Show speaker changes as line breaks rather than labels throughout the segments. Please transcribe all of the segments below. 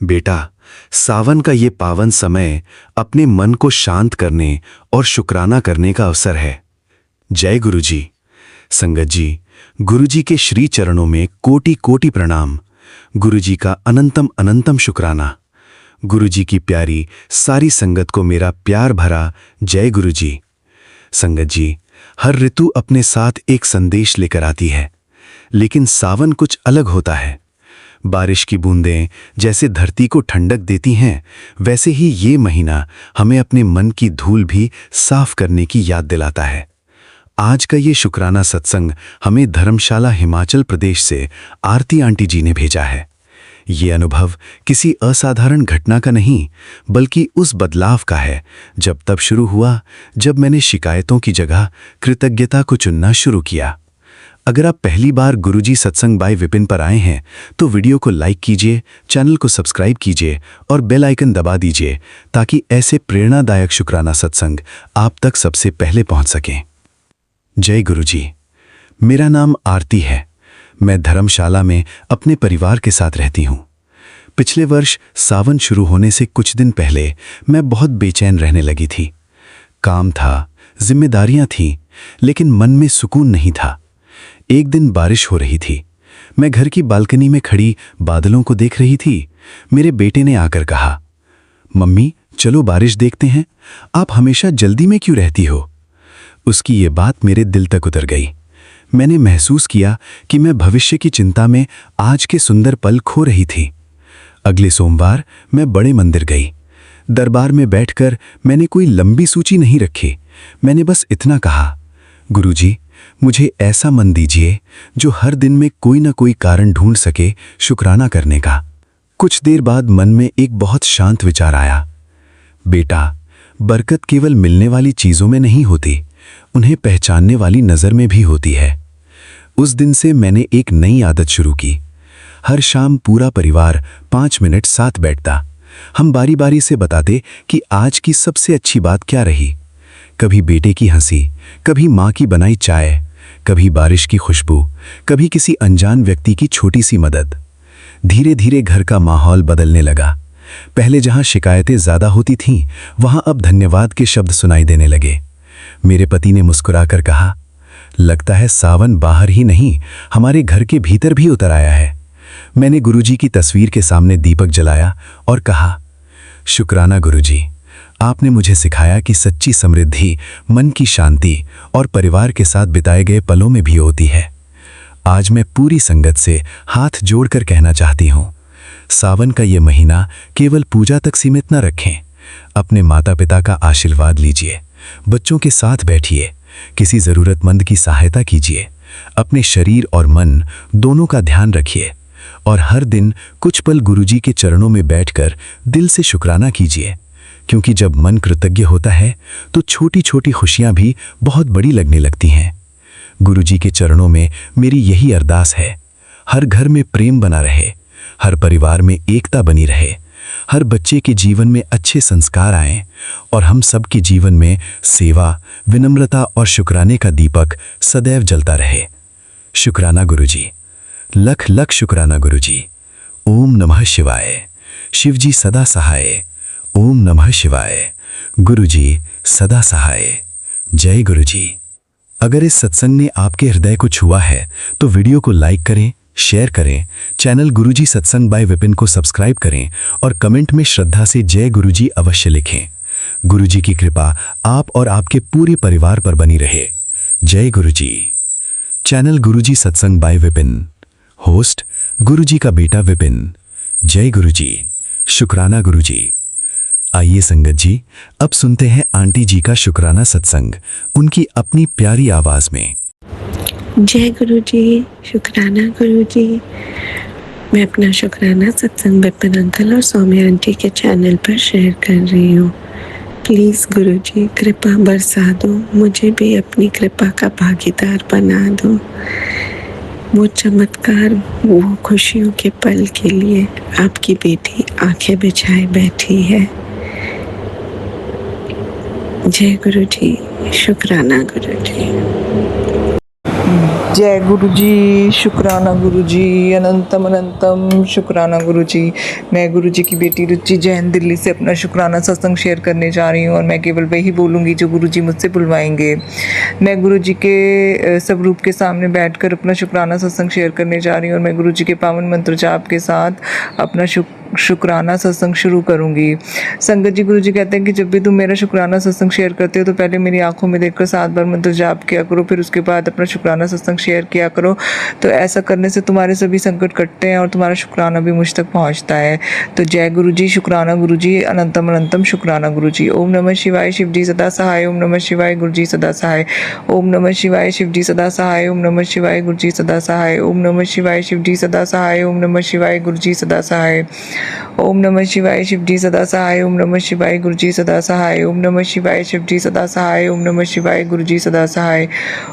बेटा, सावन का ये पावन समय अपने मन को शांत करने और शुक्राना करने का अवसर है। जय गुरुजी। संगत जी, गुरुजी के श्री चरणों में कोटि कोटि प्रणाम। गुरुजी का अनंतम अनंतम शुक्राना। गुरुजी की प्यारी सारी संगत को मेरा प्यार भरा जय गुरुजी। संगत जी, हर ऋतु अपने साथ एक संदेश लेकर आती है, लेकिन सावन कुछ अलग होता है। बारिश की बूंदें जैसे धरती को ठंडक देती हैं, वैसे ही ये महीना हमें अपने मन की धूल भी साफ करने की याद दिलाता है। आज का ये शुक्राना सत्संग हमें धर्मशाला हिमाचल प्रदेश से आरती आंटी जी ने भेजा है। ये अनुभव किसी असाधारण घटना का नहीं, बल्कि उस बदलाव का है जब तब शुरू हुआ जब मैंने शिकायतों की जगह कृतज्ञता को चुनना शुरू किया। अगर आप पहली बार गुरुजी सत्संग बाय विपिन पर आए हैं तो वीडियो को लाइक कीजिए, चैनल को सब्सक्राइब कीजिए और बेल आइकन दबा दीजिए ताकि ऐसे प्रेरणादायक शुक्राना सत्संग आप तक सबसे पहले पहुंच सकें। जय गुरुजी। मेरा नाम आरती है। मैं धर्मशाला में अपने परिवार के साथ रहती हूँ। पिछले वर्ष सावन शुरू होने से कुछ दिन पहले मैं बहुत बेचैन रहने लगी थी। काम था, जिम्मेदारियां थीं, लेकिन मन में सुकून नहीं था। एक दिन बारिश हो रही थी। मैं घर की बालकनी में खड़ी बादलों को देख रही थी। मेरे बेटे ने आकर कहा, मम्मी चलो बारिश देखते हैं, आप हमेशा जल्दी में क्यों रहती हो? उसकी ये बात मेरे दिल तक उतर गई। मैंने महसूस किया कि मैं भविष्य की चिंता में आज के सुंदर पल खो रही थी। अगले सोमवार मैं बड़े मंदिर गई। दरबार में बैठकर मैंने कोई लंबी सूची नहीं रखी। मैंने बस इतना कहा, गुरुजी, मुझे ऐसा मन दीजिए जो हर दिन में कोई ना कोई कारण ढूंढ सके शुक्राना करने का। कुछ देर बाद मन में एक बहुत शांत विचार आया, बेटा, बरकत केवल मिलने वाली चीजों में नहीं होती, उन्हें पहचानने वाली नजर में भी होती है। उस दिन से मैंने एक नई आदत शुरू की। हर शाम पूरा परिवार 5 मिनट साथ बैठता। हम बारी बारी से बताते कि आज की सबसे अच्छी बात क्या रही। कभी बेटे की हंसी, कभी माँ की बनाई चाय, कभी बारिश की खुशबू, कभी किसी अनजान व्यक्ति की छोटी सी मदद। धीरे धीरे घर का माहौल बदलने लगा। पहले जहाँ शिकायतें ज्यादा होती थीं, वहाँ अब धन्यवाद के शब्द सुनाई देने लगे। मेरे पति ने मुस्कुराकर कहा, लगता है सावन बाहर ही नहीं, हमारे घर के भीतर भी उतर आया है। मैंने गुरुजी की तस्वीर के सामने दीपक जलाया और कहा, शुक्राना गुरुजी, आपने मुझे सिखाया कि सच्ची समृद्धि मन की शांति और परिवार के साथ बिताए गए पलों में भी होती है। आज मैं पूरी संगत से हाथ जोड़कर कहना चाहती हूँ, सावन का ये महीना केवल पूजा तक सीमित न रखें। अपने माता पिता का आशीर्वाद लीजिए, बच्चों के साथ बैठिए, किसी ज़रूरतमंद की सहायता कीजिए, अपने शरीर और मन दोनों का ध्यान रखिए और हर दिन कुछ पल गुरुजी के चरणों में बैठकर दिल से शुक्राना कीजिए, क्योंकि जब मन कृतज्ञ होता है तो छोटी छोटी खुशियां भी बहुत बड़ी लगने लगती हैं। गुरुजी के चरणों में मेरी यही अरदास है, हर घर में प्रेम बना रहे, हर परिवार में एकता बनी रहे, हर बच्चे के जीवन में अच्छे संस्कार आएं और हम सब के जीवन में सेवा, विनम्रता और शुक्राने का दीपक सदैव जलता रहे। शुक्राना गुरुजी। लख लख शुक्राना गुरुजी। ओम नमः शिवाय। शिवजी सदा सहाय। ओम नमः शिवाय। गुरुजी सदा सहाय। जय गुरुजी। अगर इस सत्संग ने आपके हृदय को छुआ है तो वीडियो को लाइक करें, शेयर करें, चैनल गुरुजी सत्संग बाय विपिन को सब्सक्राइब करें और कमेंट में श्रद्धा से जय गुरुजी अवश्य लिखें। गुरुजी की कृपा आप और आपके पूरे परिवार पर बनी रहे। जय गुरुजी। चैनल गुरुजी सत्संग बाय विपिन। होस्ट गुरुजी का बेटा विपिन। जय गुरुजी। शुक्राना गुरुजी। आइए संगत जी, अब सुनते हैं आंटी जी का शुक्राना सत्संग उनकी अपनी प्यारी आवाज में।
जय गुरुजी। शुक्राना गुरुजी। मैं अपना शुक्राना सत्संग विपिन अंकल और सौम्या आंटी के चैनल पर शेयर कर रही हूँ। प्लीज़ गुरुजी कृपा बरसा दो, मुझे भी अपनी कृपा का भागीदार बना दो। वो चमत्कार, वो खुशियों के पल के लिए आपकी बेटी आंखें बिछाए बैठी है। जय गुरुजी। शुक्राना गुरुजी।
जय गुरु जी, शुक्राना गुरु जी, अनंतम अनंतम शुक्राना गुरु जी। मैं गुरु जी की बेटी रुचि जैन दिल्ली से अपना शुक्राना सत्संग शेयर करने जा रही हूँ और मैं केवल वही बोलूँगी जो गुरु जी मुझसे बुलवाएंगे। मैं गुरु जी के स्वरूप के सामने बैठकर अपना शुक्राना सत्संग शेयर करने जा रही हूँ और मैं गुरु जी के पावन मंत्र जाप के साथ अपना शुक्राना सत्संग शुरू करूंगी। संगत जी, गुरु जी कहते हैं कि जब भी तुम मेरा शुक्राना सत्संग शेयर करते हो तो पहले मेरी आंखों में देखकर 7 बार मंत्र जाप किया करो, फिर उसके बाद अपना शुक्राना सत्संग शेयर किया करो। तो ऐसा करने से तुम्हारे सभी संकट कटते हैं और तुम्हारा शुक्राना भी मुझ तक पहुंचता है। तो जय गुरु जी, शुक्राना गुरु जी, अनंतम अनंतम शुक्राना गुरु जी। ओम नमः शिवाय, शिव जी सदा सहाय। ओम नमः शिवाय, गुरु जी सदा सहाय। ओम नमः शिवाय, शिव जी सदा सहाय। ओम नमः शिवाय, गुरु जी सदा सहाय। ओम नमः शिवाय, शिव जी सदा सहाय। ओम नमः शिवाय, गुरु जी सदा सहाय। ओम नमः शिवाय, शिव जी सदा सहाय। ओम नमः शिवाय, गुरु जी सदा सहाय। ओम नमः शिवाय, शिव जी सदा सहाय। ओम नमः शिवाय, गुरु जी सदा सहाय।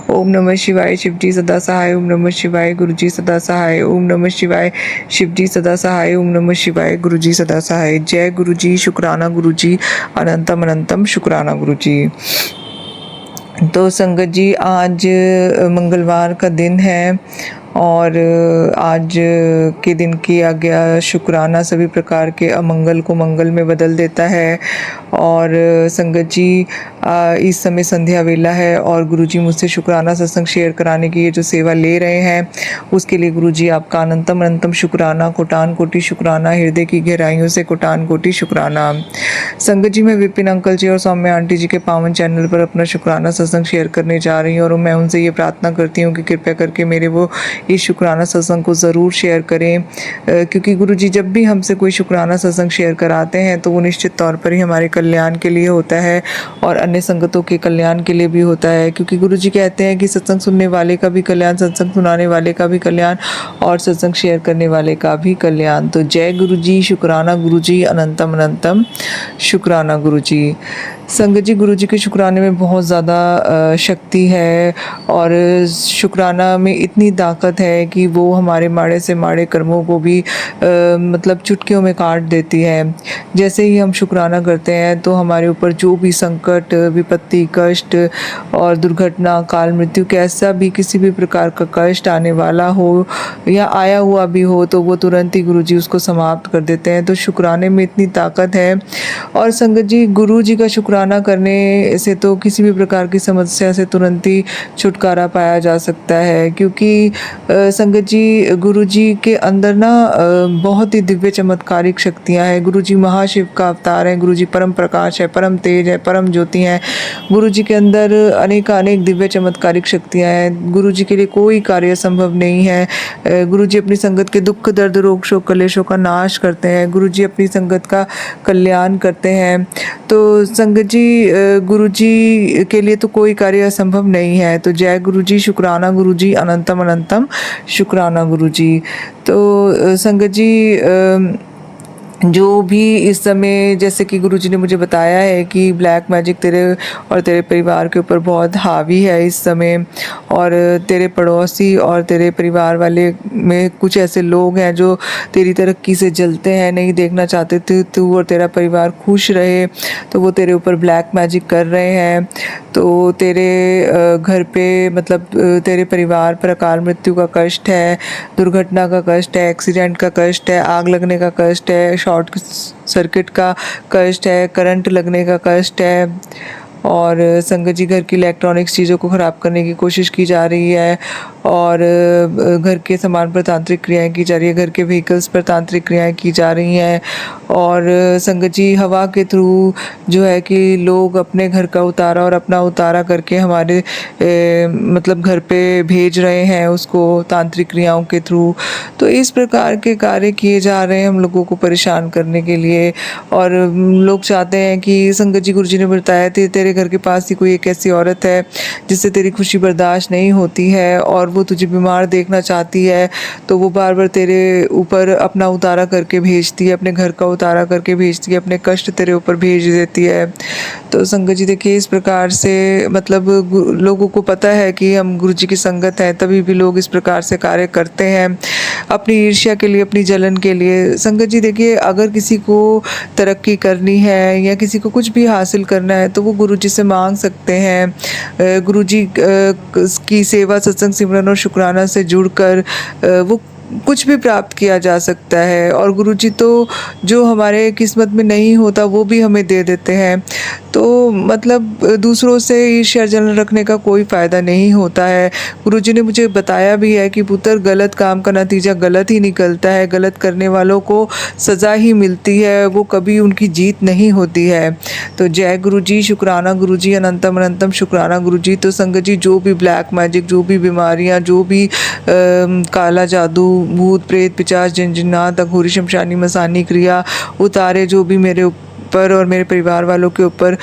ओम नमः शिवाय, शिव जी सदा सहाय। ओम नमः शिवाय, गुरु जी सदा सहाय। ओम नमः शिवाय, शिव जी सदा सहाय। ओम नमः शिवाय, गुरु जी सदा सहाय। जय गुरु जी, शुक्राना गुरु जी, अनंतम अनंतम शुक्राना गुरु जी। तो संगत जी, आज मंगलवार का दिन है और आज के दिन किया गया शुक्राना सभी प्रकार के अमंगल को मंगल में बदल देता है। और संगत जी, इस समय संध्या वेला है और गुरुजी मुझसे शुक्राना सत्संग शेयर कराने की ये जो सेवा ले रहे हैं उसके लिए गुरुजी आपका अनंतम अनंतम शुक्राना, कोटान कोटि शुक्राना, हृदय की गहराइयों से कोटान कोटि शुक्राना। संगत जी, मैं विपिन अंकल जी और सौम्या आंटी जी के पावन चैनल पर अपना शुक्राना सत्संग शेयर करने जा रही हूँ और मैं उनसे ये प्रार्थना करती हूँ कि कृपया करके मेरे वो इस शुक्राना सत्संग को ज़रूर शेयर करें, क्योंकि गुरुजी जब भी हमसे कोई शुक्राना सत्संग शेयर कराते हैं तो वो निश्चित तौर पर ही हमारे कल्याण के लिए होता है और अन्य संगतों के कल्याण के लिए भी होता है, क्योंकि गुरुजी कहते हैं कि सत्संग सुनने वाले का भी कल्याण, सत्संग सुनाने वाले का भी कल्याण और सत्संग शेयर करने वाले का भी कल्याण। तो जय गुरुजी, शुक्राना गुरुजी, अनंतम अनंतम शुक्राना गुरुजी। संगत जी, गुरु जी के शुक्राने में बहुत ज़्यादा शक्ति है और शुक्राना में इतनी ताकत है कि वो हमारे माड़े से माड़े कर्मों को भी मतलब चुटकियों में काट देती है। जैसे ही हम शुक्राना करते हैं तो हमारे ऊपर जो भी संकट, विपत्ति, कष्ट और दुर्घटना, काल मृत्यु, कैसा भी किसी भी प्रकार का कष्ट आने वाला हो या आया हुआ भी हो तो वो तुरंत ही गुरु जी उसको समाप्त कर देते हैं। तो शुक्राने में इतनी ताकत है। और संगत जी, गुरु जी का शुक्राना करने से तो किसी भी प्रकार की समस्या से तुरंत ही छुटकारा पाया जा सकता है, क्योंकि संगत जी, गुरु जी के अंदर ना बहुत ही दिव्य चमत्कारिक शक्तियाँ हैं। गुरु जी महाशिव का अवतार है, गुरु जी परम प्रकाश है, परम तेज है, परम ज्योति हैं। गुरु जी के अंदर अनेक दिव्य चमत्कारिक शक्तियाँ हैं। गुरु जी के लिए कोई कार्य संभव नहीं है। गुरु जी अपनी संगत के दुख, दर्द, रोग, शोक, कलेशों का नाश करते हैं। गुरु जी अपनी संगत का कल्याण करते हैं। तो संगत जी, गुरु जी के लिए तो कोई कार्य असंभव नहीं है। तो जय गुरु जी, शुक्राना गुरु जी, अनंतम अनंतम शुक्राना गुरु जी। तो संगत जी, जो भी इस समय, जैसे कि गुरुजी ने मुझे बताया है कि ब्लैक मैजिक तेरे और तेरे परिवार के ऊपर बहुत हावी है इस समय, और तेरे पड़ोसी और तेरे परिवार वाले में कुछ ऐसे लोग हैं जो तेरी तरक्की से जलते हैं, नहीं देखना चाहते थे तू और तेरा परिवार खुश रहे, तो वो तेरे ऊपर ब्लैक मैजिक कर रहे हैं। तो तेरे घर पे, मतलब तेरे परिवार पर अकाल मृत्यु का कष्ट है, दुर्घटना का कष्ट है, एक्सीडेंट का कष्ट है, आग लगने का कष्ट है, शॉर्ट सर्किट का कष्ट है, करंट लगने का कष्ट है, और संगत जी, घर की इलेक्ट्रॉनिक्स चीज़ों को ख़राब करने की कोशिश की जा रही है और घर के सामान पर तांत्रिक क्रियाएं की जा रही है, घर के व्हीकल्स पर तांत्रिक क्रियाएं की जा रही हैं। और संगत जी, हवा के थ्रू जो है कि लोग अपने घर का उतारा और अपना उतारा करके हमारे मतलब घर पे भेज रहे हैं उसको तांत्रिक क्रियाओं के थ्रू। तो इस प्रकार के कार्य किए जा रहे हैं हम लोगों को परेशान करने के लिए, और लोग चाहते हैं कि संगत जी, गुरु जी ने बताया थे तेरे घर के पास ही कोई एक ऐसी औरत है जिससे तेरी खुशी बर्दाश्त नहीं होती है और वो तुझे बीमार देखना चाहती है, तो वो बार बार तेरे ऊपर अपना उतारा करके भेजती है, अपने घर का उतारा करके भेजती है, अपने कष्ट तेरे ऊपर भेज देती है। तो संगत जी, देखिए, इस प्रकार से मतलब लोगों को पता है कि हम गुरु जी की संगत हैं, तभी भी लोग इस प्रकार से कार्य करते हैं अपनी ईर्ष्या के लिए, अपनी जलन के लिए। संगत जी, देखिए, अगर किसी को तरक्की करनी है या किसी को कुछ भी हासिल करना है तो वो गुरु जी से मांग सकते हैं। गुरु जी की सेवा, सत्संग, सिमरन चिंतन और शुक्राना से जुड़कर वो कुछ भी प्राप्त किया जा सकता है। और गुरुजी तो जो हमारे किस्मत में नहीं होता वो भी हमें दे देते हैं। तो मतलब दूसरों से ईर्ष्या जलन रखने का कोई फ़ायदा नहीं होता है। गुरुजी ने मुझे बताया भी है कि पुत्र, गलत काम का नतीजा गलत ही निकलता है, गलत करने वालों को सज़ा ही मिलती है, वो कभी उनकी जीत नहीं होती है। तो जय गुरुजी, शुक्राना गुरुजी, अनंतम अनंतम शुक्राना गुरुजी। तो संगत जी, जो भी ब्लैक मैजिक, जो भी बीमारियां, जो भी काला जादू, भूत प्रेत पिशाच जिन्नात अघोरी शमशानी मसानी क्रिया उतारे जो भी मेरे ऊपर और मेरे परिवार वालों के ऊपर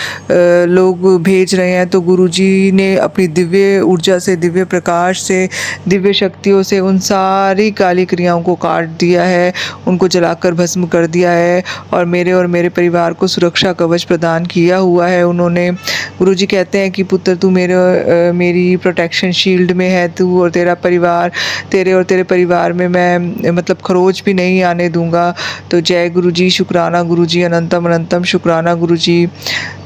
लोग भेज रहे हैं, तो गुरुजी ने अपनी दिव्य ऊर्जा से, दिव्य प्रकाश से, दिव्य शक्तियों से उन सारी काली क्रियाओं को काट दिया है, उनको जलाकर भस्म कर दिया है और मेरे परिवार को सुरक्षा कवच प्रदान किया हुआ है उन्होंने। गुरुजी कहते हैं कि पुत्र, तू मेरी प्रोटेक्शन शील्ड में है, तू और तेरा परिवार, तेरे और तेरे परिवार में मैं मतलब खरोच भी नहीं आने दूंगा। तो जय गुरुजी, शुक्राना गुरुजी, अनंतम अनंतम शुक्राना गुरुजी।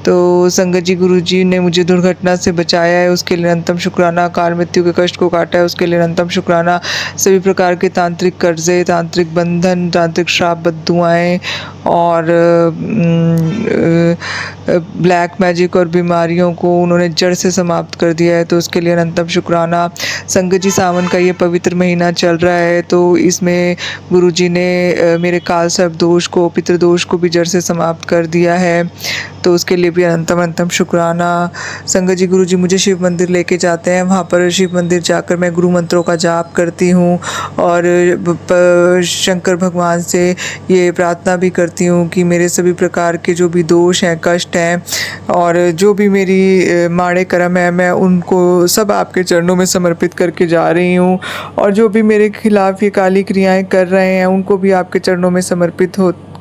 तो संगत जी, गुरुजी ने मुझे दुर्घटना से बचाया है, उसके लिए अनंतम शुक्राना। काल मृत्यु के कष्ट को काटा है, उसके लिए अनंतम शुक्राना। सभी प्रकार के तांत्रिक कर्जे, तांत्रिक बंधन, तांत्रिक श्राप, बद्दुआएं और ब्लैक मैजिक और बीमारियों को उन्होंने जड़ से समाप्त कर दिया है, तो उसके लिए अनंतम शुक्राना। संगत जी, सावन का ये पवित्र महीना चल रहा है, तो इसमें गुरुजी ने मेरे काल सर्प दोष को, पितृदोष को भी जड़ से समाप्त कर दिया है, तो उसके लिए भी अनंतम अनंतम शुक्राना। संगत जी, गुरुजी मुझे शिव मंदिर लेके जाते हैं, वहाँ पर शिव मंदिर जाकर मैं गुरु मंत्रों का जाप करती हूँ और शंकर भगवान से ये प्रार्थना भी करती हूँ कि मेरे सभी प्रकार के जो भी दोष हैं, कष्ट हैं और जो भी मेरी माड़े कर्म है, मैं उनको सब आपके चरणों में समर्पित करके जा रही हूँ। और जो भी मेरे खिलाफ ये काली क्रियाएं कर रहे हैं, उनको भी आपके चरणों में समर्पित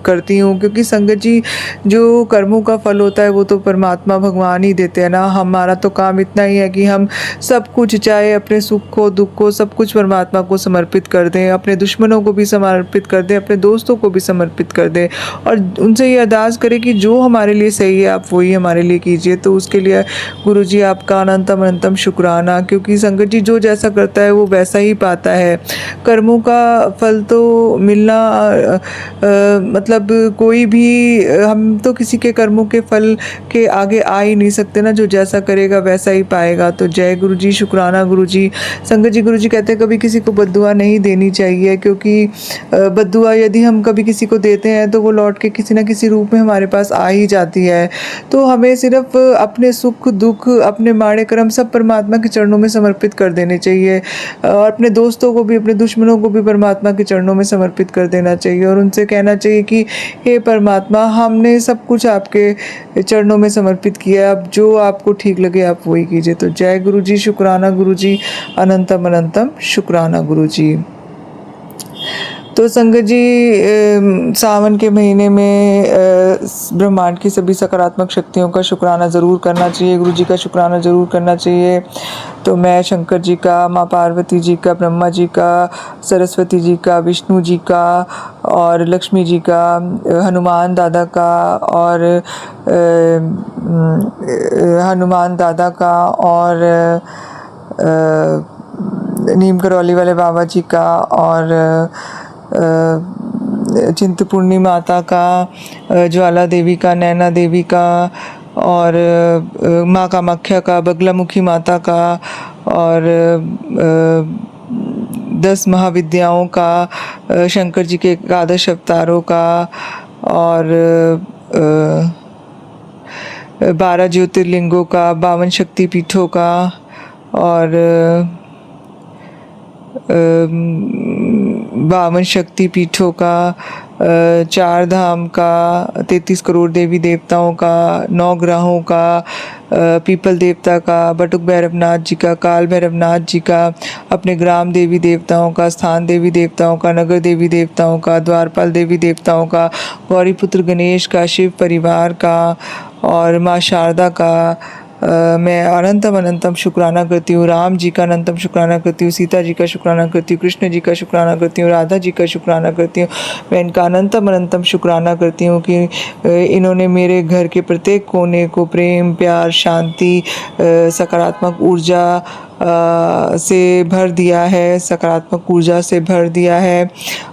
करती हूँ, क्योंकि संगत जी, जो कर्मों का फल होता है वो तो परमात्मा भगवान ही देते हैं ना। हमारा तो काम इतना ही है कि हम सब कुछ, चाहे अपने सुख को, दुख को, सब कुछ परमात्मा को समर्पित कर दें, अपने दुश्मनों को भी समर्पित कर दें, अपने दोस्तों को भी समर्पित कर दें और उनसे ये अरदास करें कि जो हमारे लिए सही है आप वही हमारे लिए कीजिए। तो उसके लिए गुरुजी आपका अनंतम अनंतम शुक्राना, क्योंकि संगत जी, जो जैसा करता है वो वैसा ही पाता है। कर्मों का फल तो मिलना मतलब कोई भी, हम तो किसी के कर्मों के फल के आगे आ ही नहीं सकते ना, जो जैसा करेगा वैसा ही पाएगा। तो जय गुरुजी, शुक्राना गुरुजी। संगत जी, गुरुजी कहते हैं कभी किसी को बद्दुआ नहीं देनी चाहिए, क्योंकि बद्दुआ यदि हम कभी किसी को देते हैं तो वो लौट के किसी न किसी रूप में हमारे पास आ ही जाती है। तो हमें सिर्फ अपने सुख दुख, अपने माड़े कर्म सब परमात्मा के चरणों में समर्पित कर देने चाहिए और अपने दोस्तों को भी, अपने दुश्मनों को भी परमात्मा के चरणों में समर्पित कर देना चाहिए और उनसे कहना चाहिए कि हे परमात्मा, हमने सब कुछ आपके चरणों में समर्पित किया, अब जो आपको ठीक लगे आप वही कीजिए। तो जय गुरुजी, शुक्राना गुरुजी, अनंतम अनंतम शुक्राना गुरुजी। तो संगत जी, सावन के महीने में ब्रह्मांड की सभी सकारात्मक शक्तियों का शुक्राना ज़रूर करना चाहिए, गुरु जी का शुक्राना ज़रूर करना चाहिए। तो मैं शंकर जी का, माँ पार्वती जी का, ब्रह्मा जी का, सरस्वती जी का, विष्णु जी का और लक्ष्मी जी का, हनुमान दादा का और हनुमान दादा का और नीम करौली वाले बाबा जी का और चिंतपूर्णी माता का, ज्वाला देवी का, नैना देवी का और माँ कामाख्या का, बगलामुखी माता का और 10 महाविद्याओं का, शंकर जी के एकादश अवतारों का और 12 ज्योतिर्लिंगों का, 52 शक्तिपीठों का और 52 शक्तिपीठों का, 4 धाम का, 33 करोड़ देवी देवताओं का, 9 ग्रहों का, पीपल देवता का, बटुक भैरवनाथ जी का, काल भैरवनाथ जी का, अपने ग्राम देवी देवताओं का, स्थान देवी देवताओं का, नगर देवी देवताओं का, द्वारपाल देवी देवताओं का, गौरीपुत्र गणेश का, शिव परिवार का और माँ शारदा का मैं अनंतम अनंतम शुक्राना करती हूँ। राम जी का अनंतम शुक्राना करती हूँ, सीता जी का शुक्राना करती हूँ, कृष्ण जी का शुक्राना करती हूँ, राधा जी का शुक्राना करती हूँ। मैं इनका अनंतम अनंतम शुक्राना करती हूँ कि इन्होंने मेरे घर के प्रत्येक कोने को प्रेम, प्यार, शांति, सकारात्मक ऊर्जा से भर दिया है, सकारात्मक ऊर्जा से भर दिया है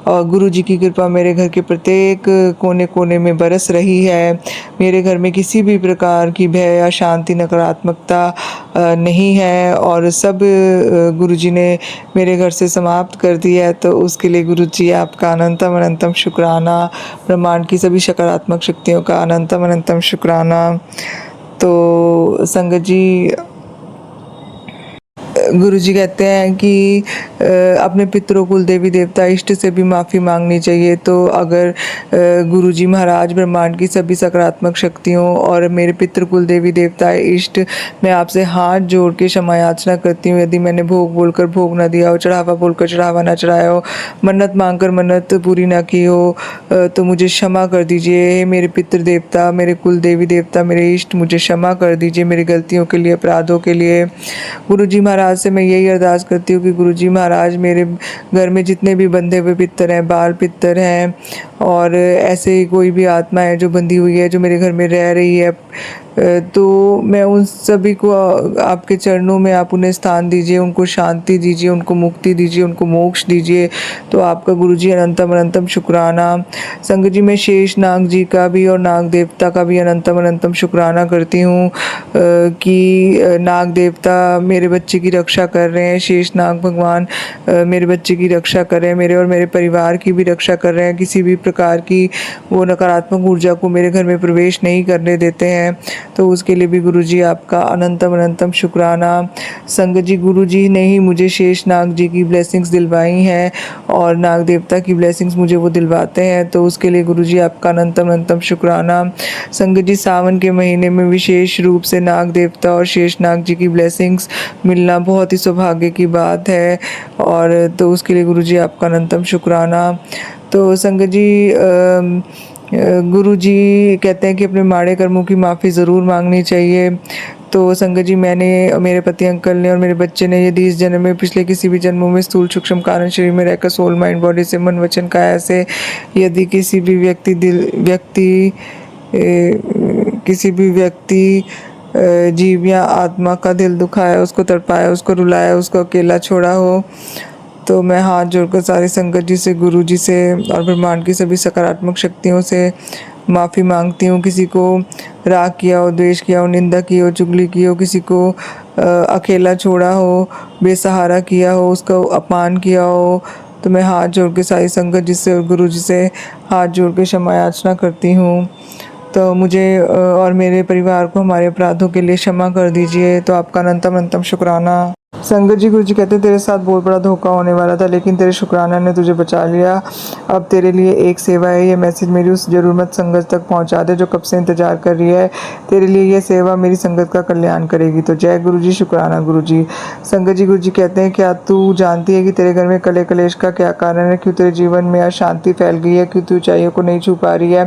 और गुरु जी की कृपा मेरे घर के प्रत्येक कोने कोने में बरस रही है। मेरे घर में किसी भी प्रकार की भय या शांति नकारात्मकता नहीं है और सब गुरु जी ने मेरे घर से समाप्त कर दिया है। तो उसके लिए गुरु जी आपका अनंतम अनंतम शुक्राना, ब्रह्मांड की सभी सकारात्मक शक्तियों का अनंतम अनंतम शुक्राना। तो संगत जी, गुरु जी कहते हैं कि अपने पितरों, कुल देवी देवता, इष्ट से भी माफ़ी मांगनी चाहिए। तो अगर गुरु जी महाराज, ब्रह्मांड की सभी सकारात्मक शक्तियों और मेरे पितृ, कुल देवी देवता, इष्ट, मैं आपसे हाथ जोड़ के क्षमा याचना करती हूँ। यदि मैंने भोग बोलकर भोग ना दिया हो, चढ़ावा बोलकर चढ़ावा ना चढ़ाया हो, मन्नत मांगकर मन्नत पूरी ना की हो, तो मुझे क्षमा कर दीजिए। हे मेरे पितृ देवता, मेरे कुल देवी देवता, मेरे इष्ट, मुझे क्षमा कर दीजिए मेरी गलतियों के लिए, अपराधों के लिए। गुरु जी महाराज से मैं यही अरदास करती हूँ कि गुरुजी महाराज, मेरे घर में जितने भी बंधे हुए पितर हैं, बाल पितर हैं और ऐसे ही कोई भी आत्मा है जो बंधी हुई है, जो मेरे घर में रह रही है, तो मैं उन सभी को आपके चरणों में आप उन्हें स्थान दीजिए, उनको शांति दीजिए, उनको मुक्ति दीजिए, उनको मोक्ष दीजिए। तो आपका गुरुजी अनंतम अनंतम शुक्राना। संग जी, मैं शेष नाग जी का भी और नाग देवता का भी अनंतम अनंतम शुक्राना करती हूँ कि नाग देवता मेरे बच्चे की रक्षा कर रहे हैं, शेष नाग भगवान मेरे बच्चे की रक्षा कर रहे हैं, मेरे और मेरे परिवार की भी रक्षा कर रहे हैं। किसी भी प्रकार की वो नकारात्मक ऊर्जा को मेरे घर में प्रवेश नहीं करने देते हैं। तो उसके लिए भी गुरुजी आपका अनंतम अनंतम शुक्राना। संगत जी, गुरुजी ने ही मुझे शेष नाग जी की ब्लेसिंग्स दिलवाई हैं और नाग देवता की ब्लेसिंग्स मुझे वो दिलवाते हैं। तो उसके लिए गुरुजी आपका अनंतम अनंतम शुक्राना। संगत जी, सावन के महीने में विशेष रूप से नाग देवता और शेष नाग जी की ब्लेसिंग्स मिलना बहुत ही सौभाग्य की बात है और तो उसके लिए गुरुजी आपका अनंतम शुक्राना। तो संगत जी, गुरु जी कहते हैं कि अपने माड़े कर्मों की माफ़ी ज़रूर मांगनी चाहिए। तो संगत जी, मैंने, मेरे पति अंकल ने और मेरे बच्चे ने यदि इस जन्म में, पिछले किसी भी जन्मों में स्थूल सूक्ष्म कारण शरीर में रहकर सोल माइंड बॉडी से, मन वचन काया से यदि किसी भी व्यक्ति जीव या आत्मा का दिल दुखाया, उसको तड़पाया, उसको रुलाया, उसको अकेला छोड़ा हो, तो मैं हाथ जोड़कर सारी संगत जी से, गुरु जी से और ब्रह्मांड की सभी सकारात्मक शक्तियों से माफ़ी मांगती हूँ। किसी को राग किया हो, द्वेष किया हो, निंदा की हो, चुगली की हो, किसी को अकेला छोड़ा हो, बेसहारा किया हो, उसका अपमान किया हो, तो मैं हाथ जोड़ के सारी संगत जी से और गुरु जी से हाथ जोड़ के क्षमा याचना करती हूँ। तो मुझे और मेरे परिवार को हमारे अपराधों के लिए क्षमा कर दीजिए। तो आपका अनंतम अनंतम शुक्राना। संगत जी, गुरु जी कहते तेरे साथ बहुत बड़ा धोखा होने वाला था, लेकिन तेरे शुक्राना ने तुझे बचा लिया। अब तेरे लिए एक सेवा है, ये मैसेज मेरी उस जरूरत संगत तक पहुंचा दे जो कब से इंतजार कर रही है। तेरे लिए ये सेवा मेरी संगत का कल्याण करेगी। तो जय गुरु जी, शुक्राना गुरु जी। संगत जी, गुरु जी कहते हैं, क्या तू जानती है कि तेरे घर में कले कलेश का क्या कारण है? क्यों तेरे जीवन में अशांति फैल गई है? क्यों तू ऊंचाइयों को नहीं छू पा रही है?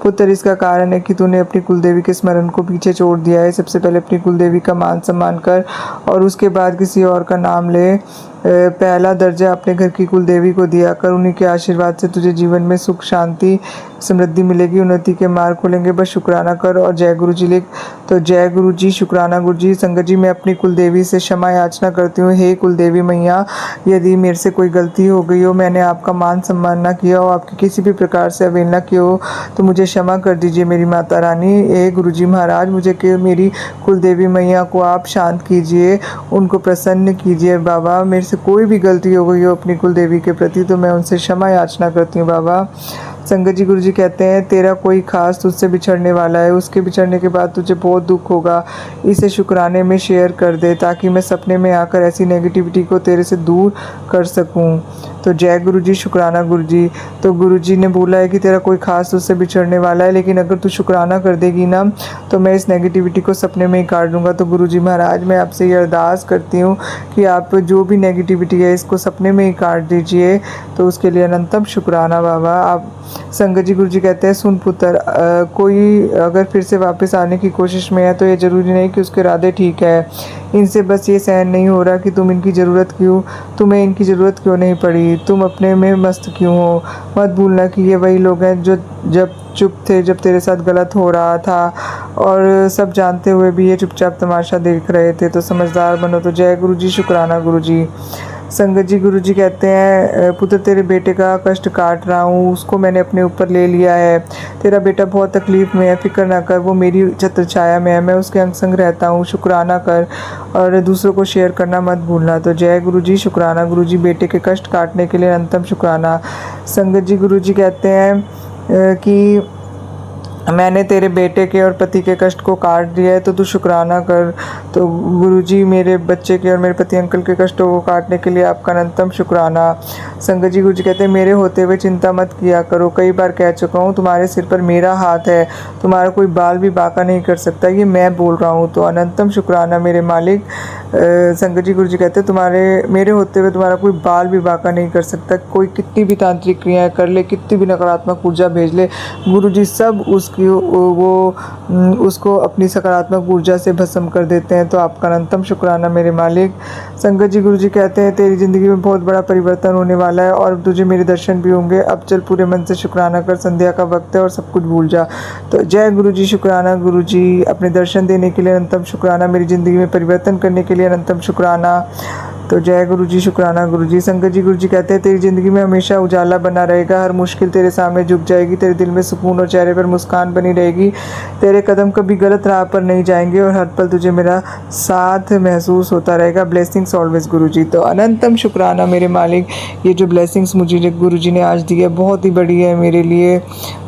पुत्र, इसका कारण है कि तूने अपनी कुलदेवी के स्मरण को पीछे छोड़ दिया है। सबसे पहले अपनी कुलदेवी का मान सम्मान कर और उसके बाद किसी और का नाम ले। पहला दर्जा अपने घर की कुलदेवी को दिया कर। उन्हीं के आशीर्वाद से तुझे जीवन में सुख, शांति, समृद्धि मिलेगी, उन्नति के मार्ग खुलेंगे। बस शुक्राना कर और जय गुरु जी लिख। तो जय गुरु जी, शुक्राना गुरु जी। संगत जी, मैं अपनी कुलदेवी से क्षमा याचना करती हूँ। हे कुलदेवी मैया, यदि मेरे से कोई गलती हो गई हो, मैंने आपका मान सम्मान ना किया हो, आपकी किसी भी प्रकार से अवहेलना की हो, तो मुझे क्षमा कर दीजिए मेरी माता रानी। हे गुरु जी महाराज, मुझे मेरी कुलदेवी मैया को आप शांत कीजिए, उनको प्रसन्न कीजिए बाबा। मेरे से कोई भी गलती हो गई हो अपनी कुलदेवी के प्रति, तो मैं उनसे क्षमा याचना करती हूँ बाबा। संगत जी, गुरु जी कहते हैं, तेरा कोई खास तुझसे बिछड़ने वाला है, उसके बिछड़ने के बाद तुझे बहुत दुख होगा। इसे शुक्राने में शेयर कर दे ताकि मैं सपने में आकर ऐसी नेगेटिविटी को तेरे से दूर कर सकूं। तो जय गुरु जी, शुक्राना गुरु जी। तो गुरु जी ने बोला है कि तेरा कोई खास तुझसे बिछड़ने वाला है, लेकिन अगर तू शुक्राना कर देगी ना, तो मैं इस नेगेटिविटी को सपने में ही काट दूंगा। तो गुरु जी महाराज, मैं आपसे ये अरदास करती हूँ कि आप जो भी नेगेटिविटी है इसको सपने में ही काट दीजिए। तो उसके लिए अनंतम शुक्राना बाबा। आप संगत जी, गुरु जी कहते हैं, सुन पुत्र, कोई अगर फिर से वापस आने की कोशिश में है तो ये ज़रूरी नहीं कि उसके इरादे ठीक है। इनसे बस ये सहन नहीं हो रहा कि तुम्हें इनकी ज़रूरत क्यों नहीं पड़ी, तुम अपने में मस्त क्यों हो। मत भूलना कि ये वही लोग हैं जो जब चुप थे, जब तेरे साथ गलत हो रहा था, और सब जानते हुए भी ये चुपचाप तमाशा देख रहे थे। तो समझदार बनो। तो जय गुरु जी, शुक्राना गुरु जी। संगत जी, गुरु जी कहते हैं, पुत्र तेरे बेटे का कष्ट काट रहा हूँ, उसको मैंने अपने ऊपर ले लिया है। तेरा बेटा बहुत तकलीफ़ में है, फिक्र ना कर, वो मेरी छत्र छाया में है, मैं उसके अंग संग रहता हूँ। शुक्राना कर और दूसरों को शेयर करना मत भूलना। तो जय गुरु जी, शुक्राना गुरु जी। बेटे के कष्ट काटने के लिए अनंतम शुक्राना। संगत जी, गुरु जी कहते हैं कि मैंने तेरे बेटे के और पति के कष्ट को काट दिया है, तो तू शुक्राना कर। तो गुरुजी, मेरे बच्चे के और मेरे पति अंकल के कष्टों को काटने के लिए आपका अनंतम शुक्राना। संगत जी, गुरुजी कहते हैं, मेरे होते हुए चिंता मत किया करो। कई बार कह चुका हूँ, तुम्हारे सिर पर मेरा हाथ है, तुम्हारा कोई बाल भी बांका नहीं कर सकता, ये मैं बोल रहा हूँ। तो अनंतम शुक्राना मेरे मालिक। संगत जी, गुरुजी कहते हैं, तुम्हारे मेरे होते हुए तुम्हारा कोई बाल भी बांका नहीं कर सकता। कोई कितनी भी तांत्रिक क्रियाएं कर ले, कितनी भी नकारात्मक ऊर्जा भेज ले, गुरुजी सब उसको अपनी सकारात्मक ऊर्जा से भस्म कर देते हैं। तो आपका अनंतम शुक्राना मेरे मालिक। संगत जी, गुरुजी कहते हैं, तेरी ज़िंदगी में बहुत बड़ा परिवर्तन होने वाला है और तुझे मेरे दर्शन भी होंगे। अब चल, पूरे मन से शुक्राना कर, संध्या का वक्त है और सब कुछ भूल जा। तो जय गुरुजी, शुक्राना गुरुजी। अपने दर्शन देने के लिए अनंतम शुक्राना, मेरी ज़िंदगी में परिवर्तन करने के लिए अनंतम शुक्राना। तो जय गुरु जी, शुक्राना गुरु जी। संगत जी, गुरु जी कहते हैं, तेरी ज़िंदगी में हमेशा उजाला बना रहेगा, हर मुश्किल तेरे सामने झुक जाएगी, तेरे दिल में सुकून और चेहरे पर मुस्कान बनी रहेगी, तेरे कदम कभी गलत राह पर नहीं जाएंगे और हर पल तुझे मेरा साथ महसूस होता रहेगा। ब्लेसिंग्स ऑलवेज गुरु जी। तो अनंतम शुक्राना मेरे मालिक। ये जो ब्लेसिंग्स मुझे गुरु जी ने आज दी है, बहुत ही बड़ी है मेरे लिए।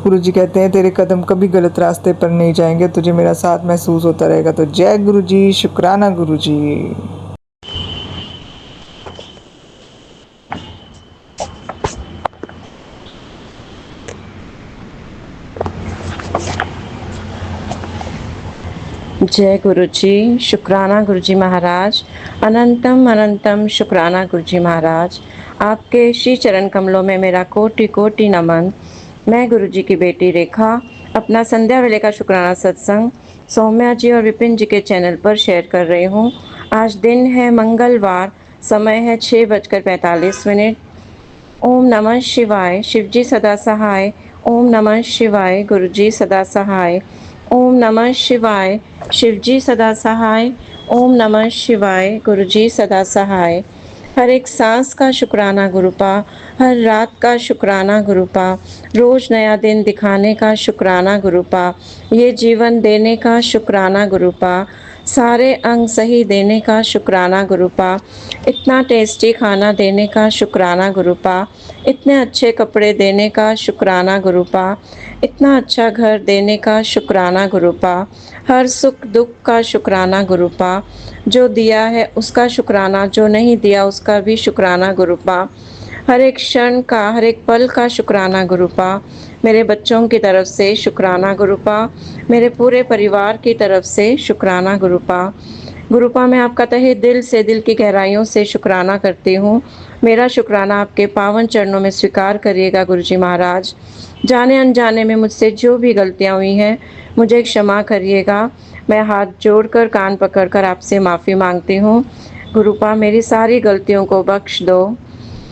गुरु जी कहते हैं, तेरे कदम कभी गलत रास्ते पर नहीं जाएंगे, तुझे मेरा साथ महसूस होता रहेगा। तो जय गुरु जी, शुक्राना गुरु जी।
जय गुरु जी, शुक्राना गुरु जी महाराज। अनंतम अनंतम शुक्राना गुरु जी महाराज। आपके श्री चरण कमलों में मेरा कोटि कोटि नमन। मैं गुरु जी की बेटी रेखा अपना संध्या वेले का शुक्राना सत्संग सौम्या जी और विपिन जी के चैनल पर शेयर कर रही हूँ। आज दिन है मंगलवार, समय है 6:45। ओम नमः शिवाय, शिवजी सदा सहाय। ओम नमः शिवाय, गुरुजी सदा सहाय। ओम नमः शिवाय, शिवजी सदा सहाय। ओम नमः शिवाय, गुरुजी सदा सहाय। हर एक सांस का शुक्राना गुरुपा, हर रात का शुक्राना गुरुपा, रोज नया दिन दिखाने का शुक्राना गुरुपा, ये जीवन देने का शुक्राना गुरुपा, सारे अंग सही देने का शुक्राना गुरुपा, इतना टेस्टी खाना देने का शुक्राना गुरुपा, इतने अच्छे कपड़े देने का शुक्राना गुरुपा, इतना अच्छा घर देने का शुक्राना गुरुपा, हर सुख दुख का शुक्राना गुरुपा, जो दिया है उसका शुक्राना, जो नहीं दिया उसका भी शुक्राना गुरुपा, हर एक क्षण का, हर एक पल का शुक्राना गुरुपा, मेरे बच्चों की तरफ से शुक्राना गुरुपा, मेरे पूरे परिवार की तरफ से शुक्राना गुरुपा। गुरुपा, मैं आपका तहे दिल से, दिल की गहराइयों से शुक्राना करती हूँ। मेरा शुक्राना आपके पावन चरणों में स्वीकार करिएगा गुरुजी महाराज। जाने अनजाने में मुझसे जो भी गलतियाँ हुई हैं, मुझे क्षमा करिएगा। मैं हाथ जोड़कर, कान पकड़कर आपसे माफ़ी मांगती हूँ। गुरुपा, मेरी सारी गलतियों को बख्श दो।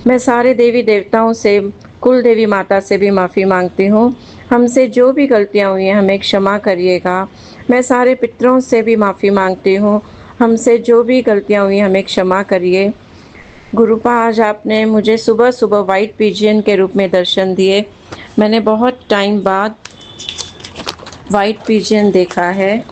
मैं सारे देवी देवताओं से, कुल देवी माता से भी माफ़ी मांगती हूँ। हमसे जो भी गलतियाँ हुई हैं, हमें क्षमा करिएगा। मैं सारे पितरों से भी माफ़ी मांगती हूँ। हमसे जो भी गलतियाँ हुई हमें क्षमा करिए। गुरुपा, आज आपने मुझे सुबह सुबह वाइट पिजियन के रूप में दर्शन दिए। मैंने बहुत टाइम बाद वाइट पिजियन देखा है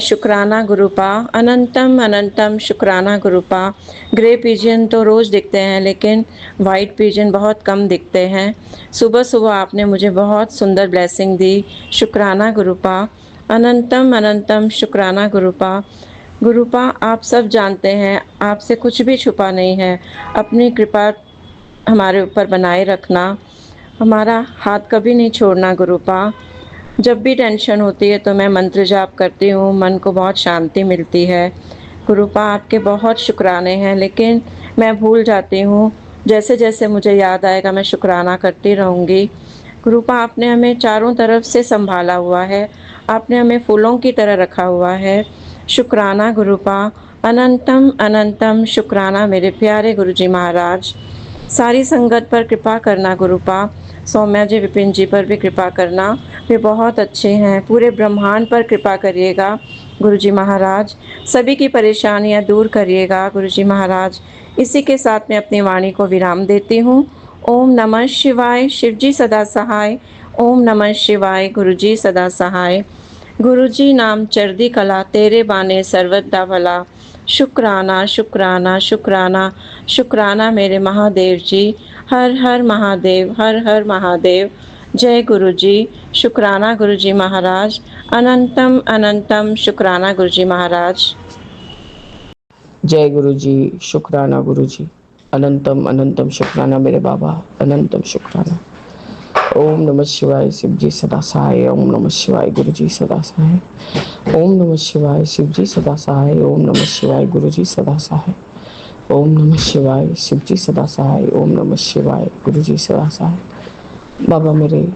शुक्राना गुरुपा, अनंतम अनंतम शुक्राना गुरुपा। ग्रे पिजियन तो रोज़ दिखते हैं, लेकिन वाइट पिजियन बहुत कम दिखते हैं। सुबह सुबह आपने मुझे बहुत सुंदर ब्लेसिंग दी। शुक्राना गुरुपा, अनंतम अनंतम शुक्राना गुरुपा। गुरुपा, आप सब जानते हैं, आपसे कुछ भी छुपा नहीं है। अपनी कृपा हमारे ऊपर बनाए रखना, हमारा हाथ कभी नहीं छोड़ना गुरुपा। जब भी टेंशन होती है तो मैं मंत्र जाप करती हूँ, मन को बहुत शांति मिलती है। गुरुपा, आपके बहुत शुक्राने हैं, लेकिन मैं भूल जाती हूँ। जैसे जैसे मुझे याद आएगा मैं शुक्राना करती रहूँगी। गुरुपा, आपने हमें चारों तरफ से संभाला हुआ है, आपने हमें फूलों की तरह रखा हुआ है। शुक्राना गुरुपा, अनंतम अनंतम शुक्राना मेरे प्यारे गुरुजी महाराज। सारी संगत पर कृपा करना गुरुपा। सौम्या जी, विपिन जी पर भी कृपा करना, वे बहुत अच्छे हैं। पूरे ब्रह्मांड पर कृपा करिएगा गुरुजी महाराज, सभी की परेशानियां दूर करिएगा गुरुजी महाराज। इसी के साथ मैं अपनी वाणी को विराम देती हूँ। ओम नमः शिवाय। शिवजी सदा सहाय। ओम नमः शिवाय। गुरुजी सदा सहाय। गुरुजी नाम चढ़दी कला, तेरे बाने सर्वदा भला। शुक्राना शुक्राना शुक्राना शुक्राना मेरे महादेव जी। हर हर महादेव, हर हर महादेव। जय गुरुजी। शुक्राना गुरुजी महाराज। अनंतम अनंतम शुक्राना गुरुजी महाराज।
जय गुरु जी। शुक्राना गुरु जी। अनंतम अनंतम शुक्राना मेरे बाबा। अनंतम शुक्राना। ओम नमः शिवाय। शिव जी सदा सहाय। ओम नमः शिवाय। गुरु जी सदा सहाय। ओम नमः शिवाय। शिव जी सदा सहाय। ओम नमः शिवाय। गुरु जी सदा सहाय। ओम नमः शिवाय। शिव जी सदा सहाय। ओम नमः शिवाय। गुरु जी सदा सहाय। बाबा मेरे,